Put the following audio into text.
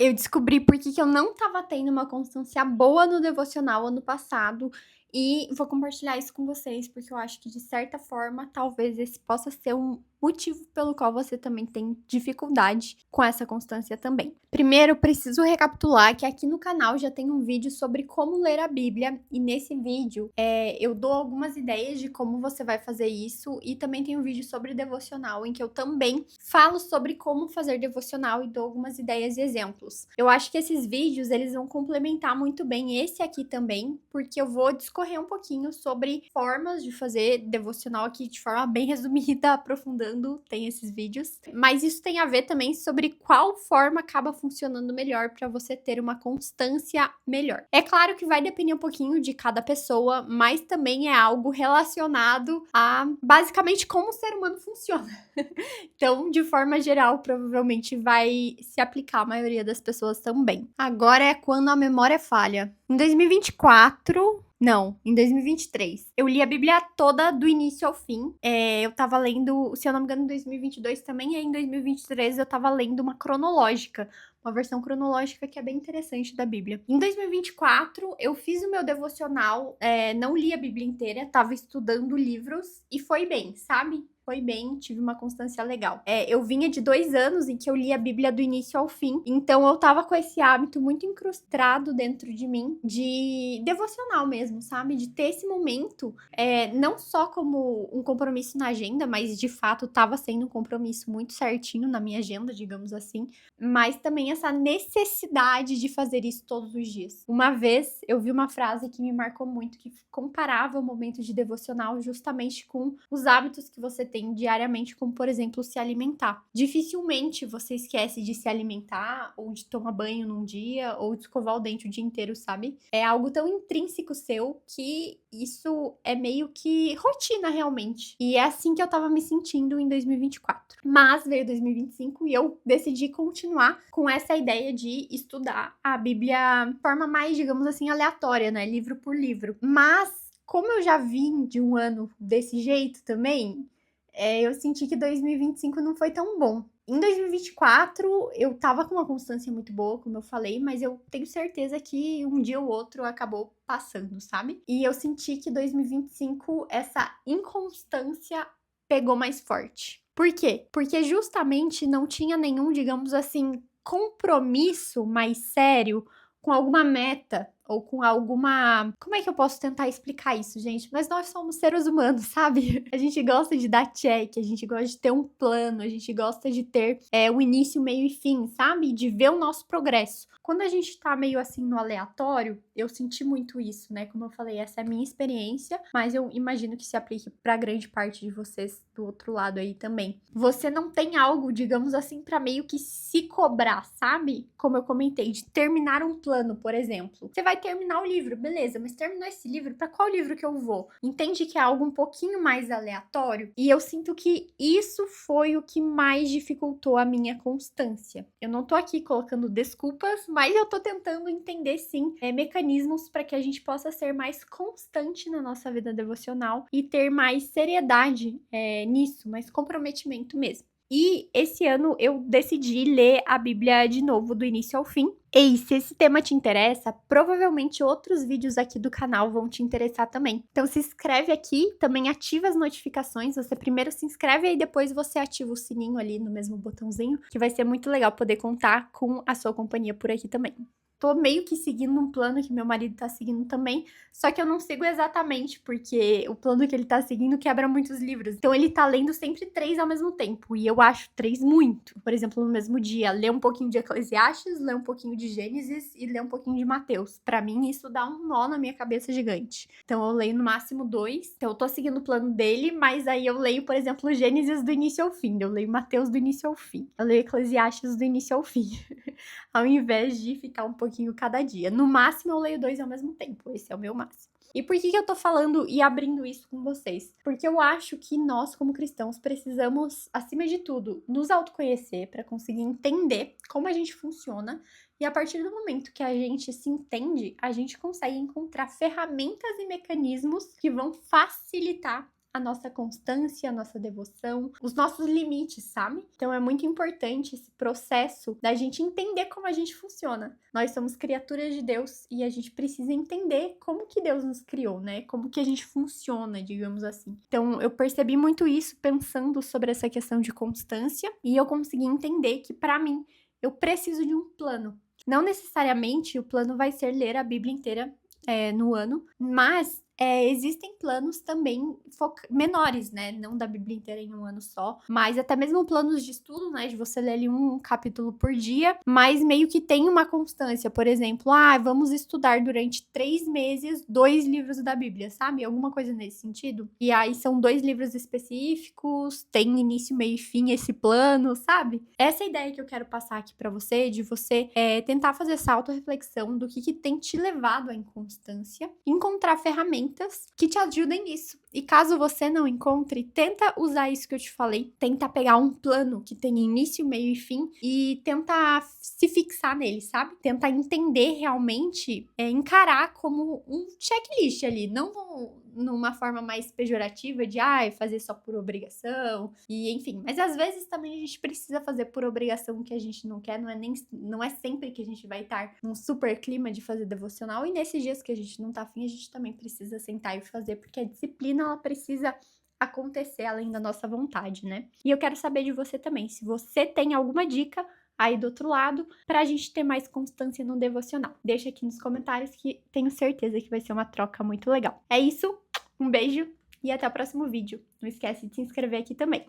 eu descobri por que eu não estava tendo uma constância boa no devocional ano passado e vou compartilhar isso com vocês, porque eu acho que de certa forma, talvez esse possa ser um motivo pelo qual você também tem dificuldade com essa constância também. Primeiro, preciso recapitular que aqui no canal já tem um vídeo sobre como ler a Bíblia e nesse vídeo eu dou algumas ideias de como você vai fazer isso e também tem um vídeo sobre devocional em que eu também falo sobre como fazer devocional e dou algumas ideias e exemplos. Eu acho que esses vídeos eles vão complementar muito bem esse aqui também, porque eu vou discorrer um pouquinho sobre formas de fazer devocional aqui de forma bem resumida, aprofundando, tem esses vídeos. Mas isso tem a ver também sobre qual forma acaba funcionando melhor para você ter uma constância melhor. É claro que vai depender um pouquinho de cada pessoa, mas também é algo relacionado a basicamente como o ser humano funciona. Então, de forma geral, provavelmente vai se aplicar à maioria das pessoas também. Agora é quando a memória falha. Em 2024, não, em 2023. Eu li a Bíblia toda do início ao fim. Eu tava lendo, se eu não me engano, em 2022 também, e em 2023 eu tava lendo uma cronológica. Uma versão cronológica que é bem interessante da Bíblia. Em 2024, eu fiz o meu devocional, não li a Bíblia inteira, tava estudando livros e foi bem, sabe? Foi bem, tive uma constância legal. Eu vinha de 2 anos em que eu li a Bíblia do início ao fim, então eu tava com esse hábito muito incrustado dentro de mim, de devocional mesmo, sabe? De ter esse momento, não só como um compromisso na agenda, mas de fato tava sendo um compromisso muito certinho na minha agenda, digamos assim, mas também essa necessidade de fazer isso todos os dias. Uma vez eu vi uma frase que me marcou muito, que comparava o momento de devocional justamente com os hábitos que você tem diariamente, como por exemplo se alimentar. Dificilmente você esquece de se alimentar ou de tomar banho num dia ou de escovar o dente o dia inteiro, sabe? É algo tão intrínseco seu que isso é meio que rotina realmente. E é assim que eu tava me sentindo em 2024. Mas veio 2025 e eu decidi continuar com essa ideia de estudar a Bíblia de forma mais, digamos assim, aleatória, né? Livro por livro. Mas como eu já vim de um ano desse jeito também, eu senti que 2025 não foi tão bom. Em 2024, eu tava com uma constância muito boa, como eu falei, mas eu tenho certeza que um dia ou outro acabou passando, sabe? E eu senti que 2025, essa inconstância pegou mais forte. Por quê? Porque justamente não tinha nenhum, digamos assim, compromisso mais sério com alguma meta ou com alguma... Como é que eu posso tentar explicar isso, gente? Mas nós somos seres humanos, sabe? A gente gosta de dar check, a gente gosta de ter um plano, a gente gosta de ter o início, meio e fim, sabe? De ver o nosso progresso. Quando a gente tá meio assim no aleatório, eu senti muito isso, né? Como eu falei, essa é a minha experiência, mas eu imagino que se aplique pra grande parte de vocês do outro lado aí também. Você não tem algo, digamos assim, pra meio que se cobrar, sabe? Como eu comentei, de terminar um plano, por exemplo. Você vai terminar o livro, beleza, mas terminou esse livro, pra qual livro que eu vou? Entende que é algo um pouquinho mais aleatório? E eu sinto que isso foi o que mais dificultou a minha constância. Eu não tô aqui colocando desculpas, mas eu tô tentando entender sim mecanismos para que a gente possa ser mais constante na nossa vida devocional e ter mais seriedade nisso, mais comprometimento mesmo. E esse ano eu decidi ler a Bíblia de novo, do início ao fim. E se esse tema te interessa, provavelmente outros vídeos aqui do canal vão te interessar também. Então se inscreve aqui, também ativa as notificações. Você primeiro se inscreve e depois você ativa o sininho ali no mesmo botãozinho, que vai ser muito legal poder contar com a sua companhia por aqui também. Tô meio que seguindo um plano que meu marido tá seguindo também, só que eu não sigo exatamente, porque o plano que ele tá seguindo quebra muitos livros. Então ele tá lendo sempre 3 ao mesmo tempo, e eu acho 3 muito. Por exemplo, no mesmo dia, ler um pouquinho de Eclesiastes, ler um pouquinho de Gênesis e ler um pouquinho de Mateus. Pra mim, isso dá um nó na minha cabeça gigante. Então eu leio no máximo 2, então eu tô seguindo o plano dele, mas aí eu leio, por exemplo, Gênesis do início ao fim, eu leio Mateus do início ao fim, eu leio Eclesiastes do início ao fim. Ao invés de ficar um pouquinho cada dia. No máximo, eu leio 2 ao mesmo tempo. Esse é o meu máximo. E por que eu tô falando e abrindo isso com vocês? Porque eu acho que nós, como cristãos, precisamos, acima de tudo, nos autoconhecer para conseguir entender como a gente funciona. E a partir do momento que a gente se entende, a gente consegue encontrar ferramentas e mecanismos que vão facilitar a nossa constância, a nossa devoção, os nossos limites, sabe? Então é muito importante esse processo da gente entender como a gente funciona. Nós somos criaturas de Deus e a gente precisa entender como que Deus nos criou, né? Como que a gente funciona, digamos assim. Então eu percebi muito isso pensando sobre essa questão de constância e eu consegui entender que para mim eu preciso de um plano. Não necessariamente o plano vai ser ler a Bíblia inteira no ano, mas existem planos também menores, né? Não da Bíblia inteira em um ano só, mas até mesmo planos de estudo, né? De você ler ali um capítulo por dia, mas meio que tem uma constância. Por exemplo, vamos estudar durante 3 meses 2 livros da Bíblia, sabe? Alguma coisa nesse sentido. E aí são 2 livros específicos, tem início, meio e fim esse plano, sabe? Essa é a ideia que eu quero passar aqui pra você, de você tentar fazer essa autorreflexão do que tem te levado à inconstância, encontrar ferramentas que te ajudem nisso. E caso você não encontre, tenta usar isso que eu te falei, tenta pegar um plano que tem início, meio e fim e tenta se fixar nele, sabe? Tenta entender realmente, encarar como um checklist ali, não numa forma mais pejorativa de fazer só por obrigação e enfim, mas às vezes também a gente precisa fazer por obrigação que a gente não quer, não é sempre que a gente vai estar num super clima de fazer devocional, e nesses dias que a gente não tá afim, a gente também precisa sentar e fazer, porque a disciplina ela precisa acontecer além da nossa vontade, né? E eu quero saber de você também, se você tem alguma dica aí do outro lado, pra gente ter mais constância no devocional. Deixa aqui nos comentários que tenho certeza que vai ser uma troca muito legal. É isso, um beijo e até o próximo vídeo. Não esquece de se inscrever aqui também.